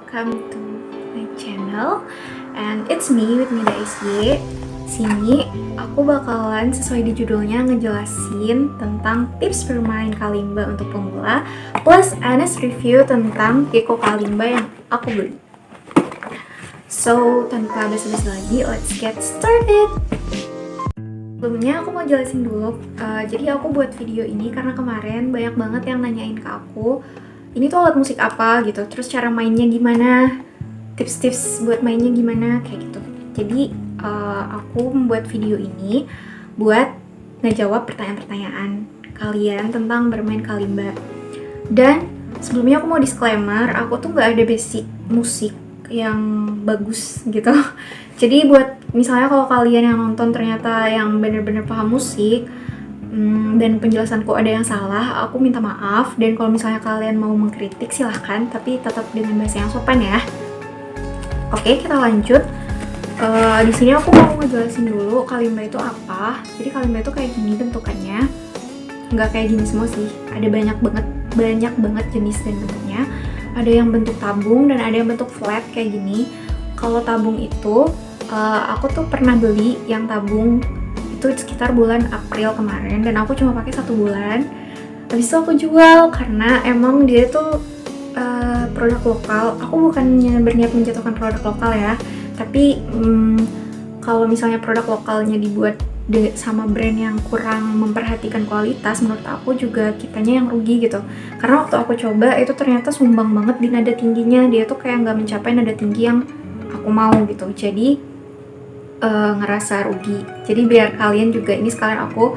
welcome to my channel. And it's me with Mida SY. Sini aku bakalan sesuai di judulnya ngejelasin tentang tips bermain kalimba untuk pemula plus honest review tentang Gecko kalimba yang aku beli. So, tanpa basa-basi lagi, let's get started. Sebelumnya aku mau jelasin dulu, jadi aku buat video ini karena kemarin banyak banget yang nanyain ke aku, ini tuh alat musik apa gitu, terus cara mainnya gimana, tips-tips buat mainnya gimana, kayak gitu. Jadi aku membuat video ini buat ngejawab pertanyaan-pertanyaan kalian tentang bermain kalimba. Dan sebelumnya aku mau disclaimer, aku tuh gak ada basic musik yang bagus gitu. Jadi buat misalnya kalau kalian yang nonton ternyata yang bener-bener paham musik dan penjelasanku ada yang salah, aku minta maaf. Dan kalau misalnya kalian mau mengkritik silahkan, tapi tetap dengan bahasa yang sopan ya. Oke, kita lanjut. Di sini aku mau ngejelasin dulu kalimba itu apa. Jadi kalimba itu kayak gini bentukannya, nggak kayak gini semua sih. Ada banyak banget jenis dan bentuknya. Ada yang bentuk tabung dan ada yang bentuk flat kayak gini. Kalau tabung itu aku tuh pernah beli yang tabung itu sekitar bulan April kemarin dan aku cuma pakai 1 bulan. Habis itu aku jual karena emang dia tuh produk lokal. Aku bukannya berniat menjatuhkan produk lokal ya, tapi kalau misalnya produk lokalnya dibuat sama brand yang kurang memperhatikan kualitas, menurut aku juga kitanya yang rugi gitu. Karena waktu aku coba itu ternyata sumbang banget di nada tingginya, dia tuh kayak nggak mencapai nada tinggi yang aku mau gitu. Jadi ngerasa rugi. Jadi biar kalian juga, ini sekalian aku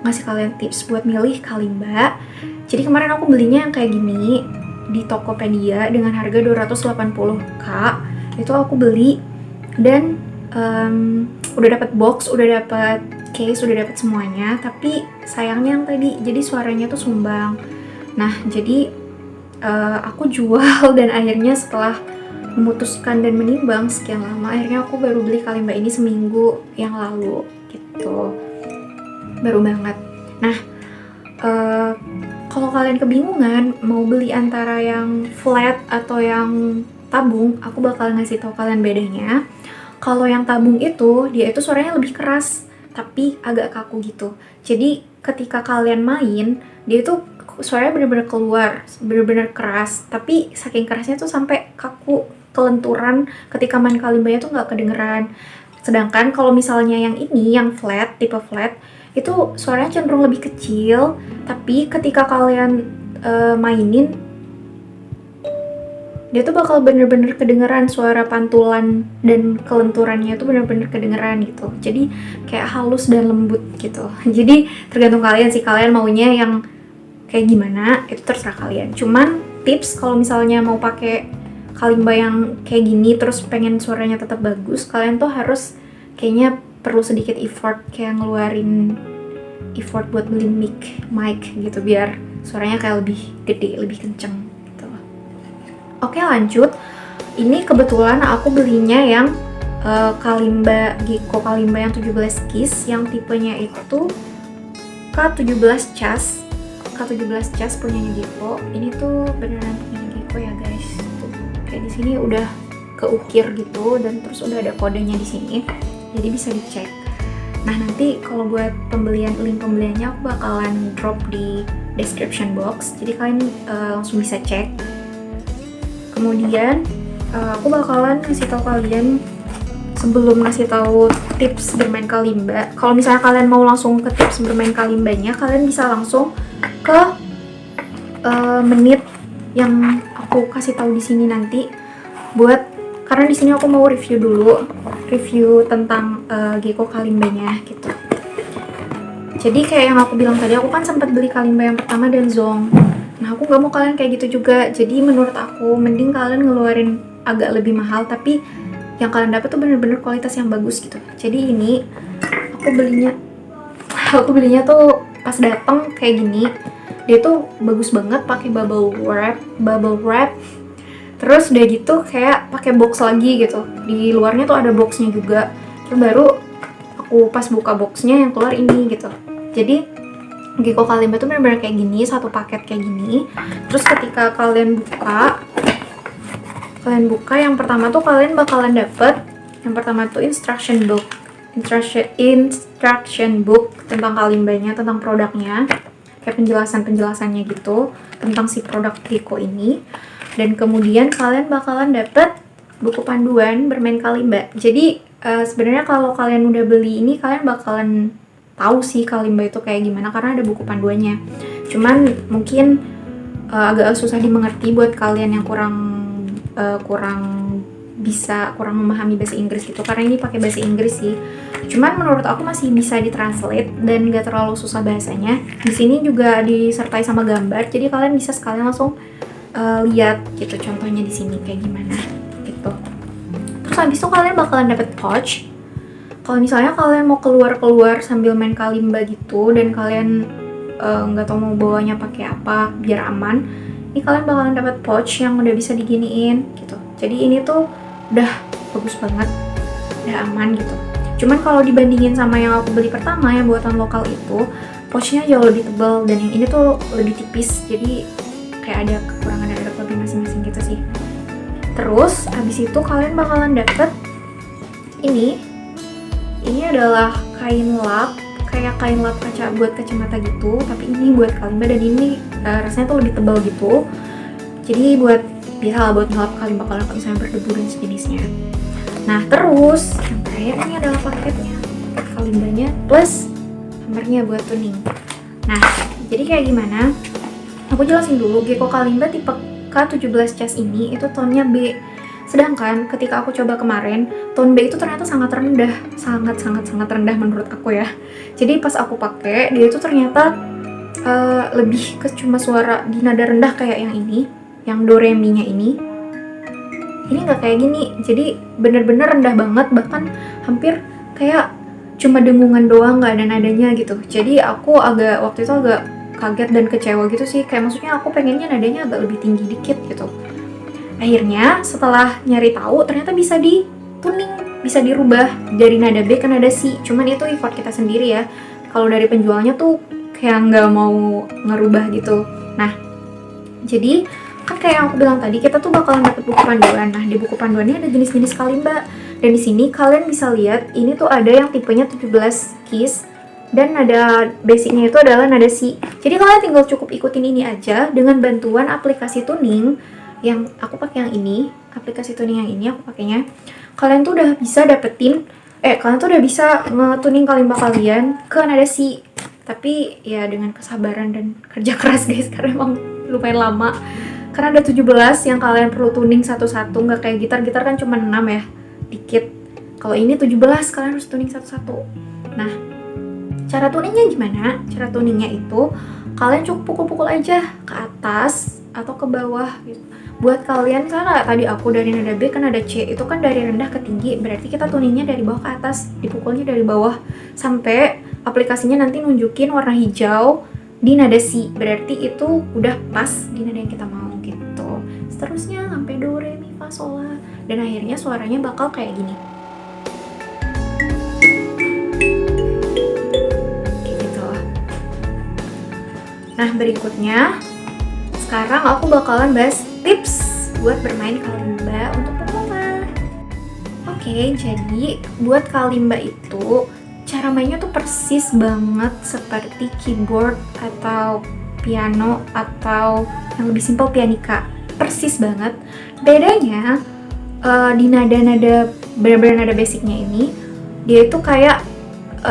ngasih kalian tips buat milih kalimba. Jadi kemarin aku belinya yang kayak gini di Tokopedia dengan harga 280k. Itu aku beli dan udah dapat box, udah dapat case, udah dapat semuanya. Tapi sayangnya yang tadi, jadi suaranya tuh sumbang. Nah jadi aku jual dan akhirnya setelah memutuskan dan menimbang sekian lama, akhirnya aku baru beli kalimba ini seminggu yang lalu gitu, baru banget. Nah kalau kalian kebingungan mau beli antara yang flat atau yang tabung, aku bakal ngasih tau kalian bedanya. Kalau yang tabung itu, dia itu suaranya lebih keras tapi agak kaku gitu. Jadi ketika kalian main, dia itu suaranya bener-bener keluar, bener-bener keras, tapi saking kerasnya tuh sampai kaku, kelenturan. Ketika main kalimbanya tuh nggak kedengeran. Sedangkan kalau misalnya yang ini, yang flat, tipe flat, itu suaranya cenderung lebih kecil, tapi ketika kalian mainin, dia tuh bakal bener-bener kedengeran, suara pantulan dan kelenturannya tuh bener-bener kedengeran gitu. Jadi kayak halus dan lembut gitu. Jadi tergantung kalian sih, kalian maunya yang kayak gimana, itu terserah kalian. Cuman tips kalau misalnya mau pakai kalimba yang kayak gini terus pengen suaranya tetap bagus, kalian tuh harus kayaknya perlu sedikit effort, kayak ngeluarin effort buat beli mic gitu biar suaranya kayak lebih gede, lebih kenceng gitu. Oke, lanjut. Ini kebetulan aku belinya yang kalimba Gecko kalimba yang 17 keys, yang tipenya itu K17 cas. K17 cas punyanya Gecko. Ini tuh beneran punya Gecko ya guys. Tuh, kayak di sini udah keukir gitu dan terus udah ada kodenya di sini. Jadi bisa dicek. Nah, nanti kalau buat link pembeliannya aku bakalan drop di description box. Jadi kalian langsung bisa cek. Kemudian aku bakalan ngasih tahu kalian, sebelum ngasih tahu tips bermain kalimba. Kalau misalnya kalian mau langsung ke tips bermain kalimbanya, kalian bisa langsung ke menit yang aku kasih tahu di sini nanti. Karena di sini aku mau review tentang Gecko kalimbanya gitu. Jadi kayak yang aku bilang tadi, aku kan sempat beli kalimba yang pertama dan zong. Nah aku nggak mau kalian kayak gitu juga. Jadi menurut aku mending kalian ngeluarin agak lebih mahal, tapi yang kalian dapat tuh bener-bener kualitas yang bagus gitu. Jadi ini aku belinya tuh pas datang kayak gini. Dia tuh bagus banget, pakai bubble wrap. Terus udah gitu kayak pakai box lagi gitu. Di luarnya tuh ada boxnya juga. Terus baru aku pas buka boxnya yang keluar ini gitu. Jadi Gecko kalimba tuh bener-bener kayak gini, satu paket kayak gini. Terus ketika kalian buka, Kalian buka, yang pertama tuh kalian bakalan dapet yang pertama tuh instruction book tentang Kalimbanya, tentang produknya, kayak penjelasannya gitu tentang si produk Triko ini. Dan kemudian kalian bakalan dapet buku panduan bermain Kalimba. Jadi sebenarnya kalau kalian udah beli ini, kalian bakalan tahu sih Kalimba itu kayak gimana karena ada buku panduannya. Cuman mungkin agak susah dimengerti buat kalian yang kurang memahami bahasa Inggris gitu, karena ini pakai bahasa Inggris sih. Cuman menurut aku masih bisa ditranslate dan gak terlalu susah bahasanya. Di sini juga disertai sama gambar, jadi kalian bisa sekalian langsung lihat gitu contohnya di sini kayak gimana gitu. Terus habis itu kalian bakalan dapet pouch. Kalau misalnya kalian mau keluar sambil main Kalimba gitu dan kalian nggak tahu mau bawanya pakai apa biar aman, ini kalian bakalan dapat pouch yang udah bisa diginiin gitu. Jadi ini tuh udah bagus banget, udah aman gitu. Cuman kalau dibandingin sama yang aku beli pertama yang buatan lokal itu, pouchnya jauh lebih tebal dan yang ini tuh lebih tipis. Jadi kayak ada kekurangan dan ada kelebihan masing-masing gitu sih. Terus abis itu kalian bakalan dapet ini adalah kain lap, kayak kain lap kaca buat kacamata gitu, tapi ini buat Kalimba dan ini rasanya tuh lebih tebal gitu. Jadi buat bisa buat ngelap Kalimba kalau misalnya berdebu dan sejenisnya. Nah terus yang terakhir ini adalah paketnya, paket Kalimbanya plus hammernya buat tuning. Nah jadi kayak gimana? Aku jelasin dulu. Gecko Kalimba tipe K17 cas ini itu tone-nya B. Sedangkan ketika aku coba kemarin, tone B itu ternyata sangat rendah, sangat rendah menurut aku ya. Jadi pas aku pakai, dia itu ternyata lebih ke cuma suara di nada rendah kayak yang ini, yang do re mi nya ini. Ini nggak kayak gini, jadi bener-bener rendah banget, bahkan hampir kayak cuma dengungan doang, nggak ada nadanya gitu. Jadi aku waktu itu agak kaget dan kecewa gitu sih, kayak maksudnya aku pengennya nadanya agak lebih tinggi dikit gitu. Akhirnya setelah nyari tahu ternyata bisa dituning, bisa dirubah dari nada B ke nada C. Cuman itu effort kita sendiri ya. Kalau dari penjualnya tuh kayak nggak mau ngerubah gitu. Nah, jadi kan kayak yang aku bilang tadi, kita tuh bakalan dapet buku panduan. Nah, di buku panduannya ada jenis-jenis Kalimba. Dan di sini kalian bisa lihat ini tuh ada yang tipenya 17 keys dan nada basicnya itu adalah nada C. Jadi kalian tinggal cukup ikutin ini aja dengan bantuan aplikasi tuning. Yang aku pakai yang ini, aplikasi tuning yang ini aku pakainya. Kalian tuh udah bisa kalian tuh udah bisa nge-tuning Kalimba kalian ke nada C. Tapi ya dengan kesabaran dan kerja keras guys, karena emang lumayan lama. Karena ada 17 yang kalian perlu tuning satu-satu, nggak kayak gitar kan cuma 6 ya, dikit. Kalau ini 17 kalian harus tuning satu-satu. Nah, cara tuningnya gimana? Cara tuningnya itu kalian cukup pukul-pukul aja ke atas atau ke bawah gitu. Buat kalian, misalnya tadi aku dari nada B ke nada C, itu kan dari rendah ke tinggi, berarti kita tuningnya dari bawah ke atas, dipukulnya dari bawah sampai aplikasinya nanti nunjukin warna hijau di nada C, berarti itu udah pas di nada yang kita mau gitu. Seterusnya sampai do re mi fa sol la, dan akhirnya suaranya bakal kayak gini. Kayak gitu lah. Nah berikutnya, sekarang aku bakalan bahas tips buat bermain Kalimba untuk pemula. Oke, jadi buat Kalimba itu cara mainnya tuh persis banget seperti keyboard atau piano atau yang lebih simpel pianika. Persis banget. Bedanya di nada-nada benar-benar nada basicnya ini, dia itu kayak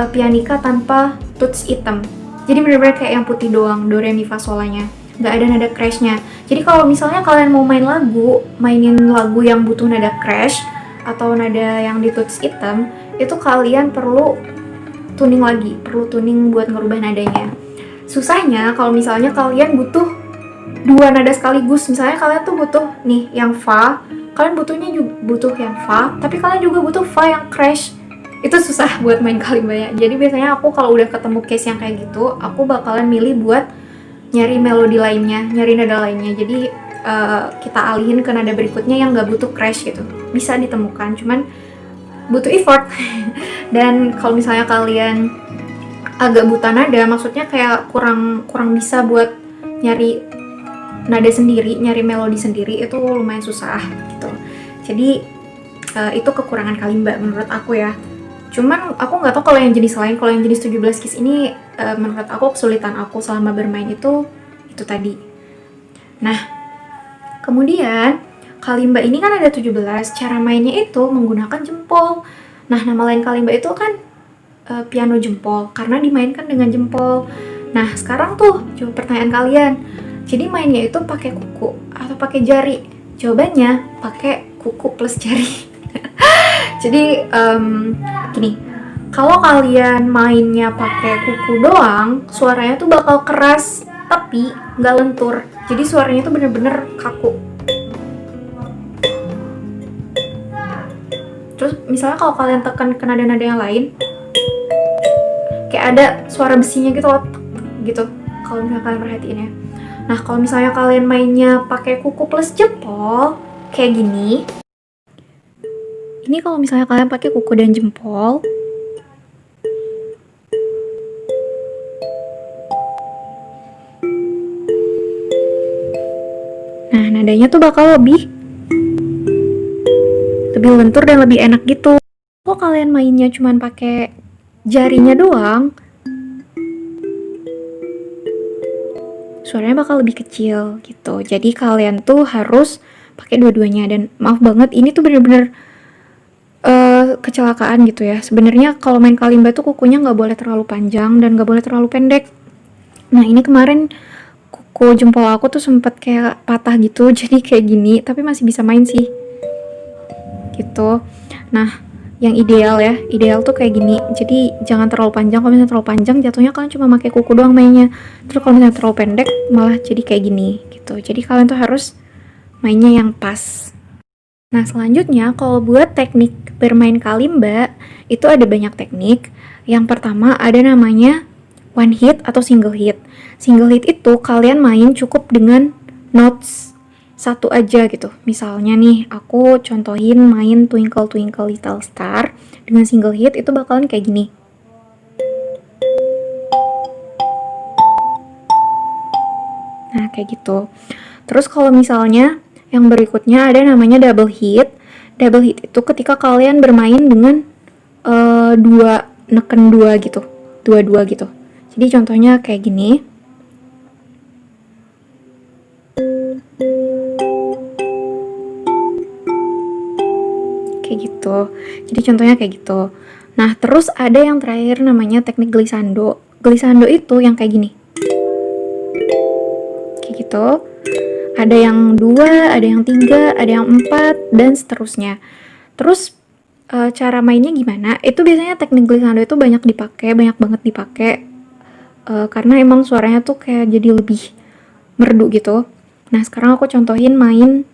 pianika tanpa tuts hitam. Jadi benar-benar kayak yang putih doang, do re mi fa sol la-nya. Nggak ada nada crash-nya. Jadi kalau misalnya kalian mau mainin lagu yang butuh nada crash atau nada yang di tuts hitam, itu kalian perlu tuning lagi, perlu tuning buat ngerubah nadanya. Susahnya kalau misalnya kalian butuh dua nada sekaligus, misalnya kalian tuh butuh nih yang fa, kalian butuhnya juga butuh yang fa, tapi kalian juga butuh fa yang crash. Itu susah buat main Kalimbanya. Jadi biasanya aku kalau udah ketemu case yang kayak gitu, aku bakalan milih buat nyari melodi lainnya, nyari nada lainnya. Jadi kita alihin ke nada berikutnya yang nggak butuh crash gitu. Bisa ditemukan, cuman butuh effort. Dan kalau misalnya kalian agak buta nada, maksudnya kayak kurang bisa buat nyari nada sendiri, nyari melodi sendiri, itu lumayan susah gitu. Jadi itu kekurangan kalimba menurut aku ya. Cuman aku nggak tahu kalau yang jenis lain. Kalau yang jenis 17 keys ini menurut aku kesulitan aku selama bermain itu tadi. Nah, kemudian kalimba ini kan ada 17. Cara mainnya itu menggunakan jempol. Nah, nama lain kalimba itu kan piano jempol karena dimainkan dengan jempol. Nah, sekarang tuh coba pertanyaan kalian. Jadi mainnya itu pakai kuku atau pakai jari? Jawabannya pakai kuku plus jari. Jadi gini, kalau kalian mainnya pakai kuku doang, suaranya tuh bakal keras tapi nggak lentur. Jadi suaranya tuh bener-bener kaku. Terus misalnya kalau kalian tekan ke nada-nada yang lain, kayak ada suara besinya gitu loh, gitu. Kalau misalnya kalian perhatiin ya. Nah, kalau misalnya kalian mainnya pakai kuku plus jempol, kayak gini. Ini kalau misalnya kalian pakai kuku dan jempol, nah nadanya tuh bakal lebih lentur dan lebih enak gitu. Kalau kalian mainnya cuman pakai jarinya doang, suaranya bakal lebih kecil gitu. Jadi kalian tuh harus pakai dua-duanya. Dan maaf banget, ini tuh bener-bener kecelakaan gitu ya. Sebenarnya kalau main kalimba tuh kukunya nggak boleh terlalu panjang dan nggak boleh terlalu pendek. Nah, ini kemarin kuku jempol aku tuh sempet kayak patah gitu, jadi kayak gini, tapi masih bisa main sih gitu. Nah, yang ideal tuh kayak gini. Jadi jangan terlalu panjang. Kalau misalnya terlalu panjang, jatuhnya kalian cuma pakai kuku doang mainnya. Terus kalau misalnya terlalu pendek, malah jadi kayak gini gitu. Jadi kalian tuh harus mainnya yang pas. Nah, selanjutnya kalau buat teknik bermain kalimba, itu ada banyak teknik. Yang pertama ada namanya one hit atau single hit. Single hit itu kalian main cukup dengan notes satu aja gitu. Misalnya nih, aku contohin main Twinkle Twinkle Little Star dengan single hit itu bakalan kayak gini. Nah, kayak gitu. Terus kalau misalnya yang berikutnya ada namanya double hit. Double hit itu ketika kalian bermain dengan neken dua gitu. Dua-dua gitu. Jadi contohnya kayak gini. Kayak gitu. Jadi contohnya kayak gitu. Nah, terus ada yang terakhir namanya teknik glissando. Glissando itu yang kayak gini. Kayak gitu. Ada yang 2, ada yang 3, ada yang 4, dan seterusnya. Terus cara mainnya gimana? Itu biasanya teknik glissando itu banyak banget dipakai karena emang suaranya tuh kayak jadi lebih merdu gitu. Nah, sekarang aku contohin main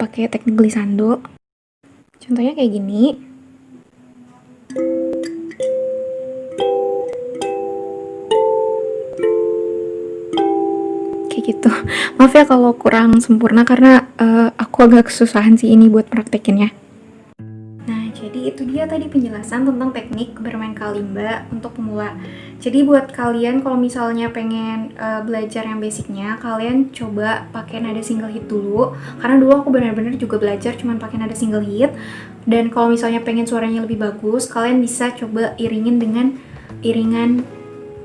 pakai teknik glissando. Contohnya kayak gini. Gitu. Maaf ya kalau kurang sempurna karena aku agak kesusahan sih ini buat praktekinnya. Nah, jadi itu dia tadi penjelasan tentang teknik bermain kalimba untuk pemula. Jadi buat kalian kalau misalnya pengen belajar yang basicnya, kalian coba pakai nada single hit dulu. Karena dulu aku benar-benar juga belajar cuman pakai nada single hit. Dan kalau misalnya pengen suaranya lebih bagus, kalian bisa coba iringin dengan iringan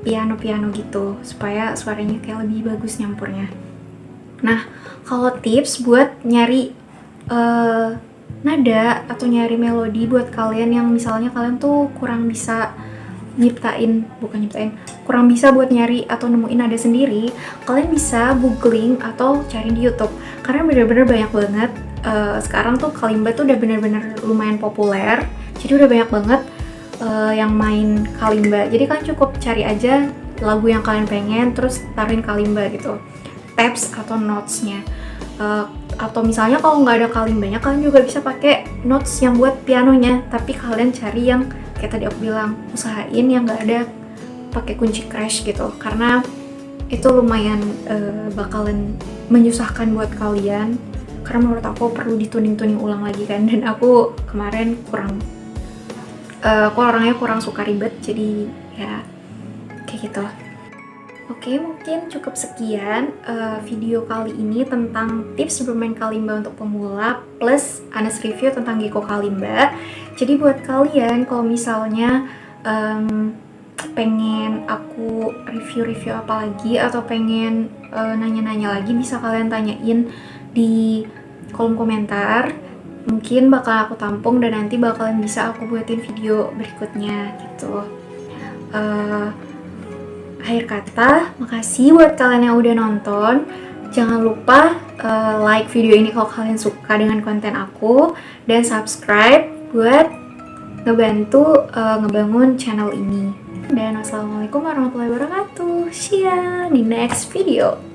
piano-piano gitu supaya suaranya kayak lebih bagus nyampurnya. Nah, kalau tips buat nyari nada atau nyari melodi buat kalian yang misalnya kalian tuh kurang bisa kurang bisa buat nyari atau nemuin nada sendiri, kalian bisa googling atau cari di YouTube. Karena bener-bener banyak banget sekarang tuh kalimba tuh udah bener-bener lumayan populer. Jadi udah banyak banget yang main kalimba. Jadi kalian cukup cari aja lagu yang kalian pengen, terus taruhin kalimba gitu, tabs atau notes-nya. Atau misalnya kalau nggak ada kalimbanya, kalian juga bisa pakai notes yang buat pianonya. Tapi kalian cari yang kayak tadi aku bilang, usahain yang nggak ada pakai kunci crash gitu, karena itu lumayan bakalan menyusahkan buat kalian. Karena menurut aku perlu dituning-tuning ulang lagi kan, dan aku kemarin aku orangnya kurang suka ribet, jadi ya kayak gitu. Oke, mungkin cukup sekian video kali ini tentang tips bermain kalimba untuk pemula. plus Anes review tentang Gecko Kalimba. Jadi buat kalian kalau misalnya pengen aku review-review apa lagi atau pengen nanya-nanya lagi, bisa kalian tanyain di kolom komentar. Mungkin bakal aku tampung dan nanti bakalan bisa aku buatin video berikutnya gitu. Akhir kata, makasih buat kalian yang udah nonton. Jangan lupa like video ini kalau kalian suka dengan konten aku, dan subscribe buat ngebantu ngebangun channel ini. Dan wassalamualaikum warahmatullahi wabarakatuh. See ya di next video.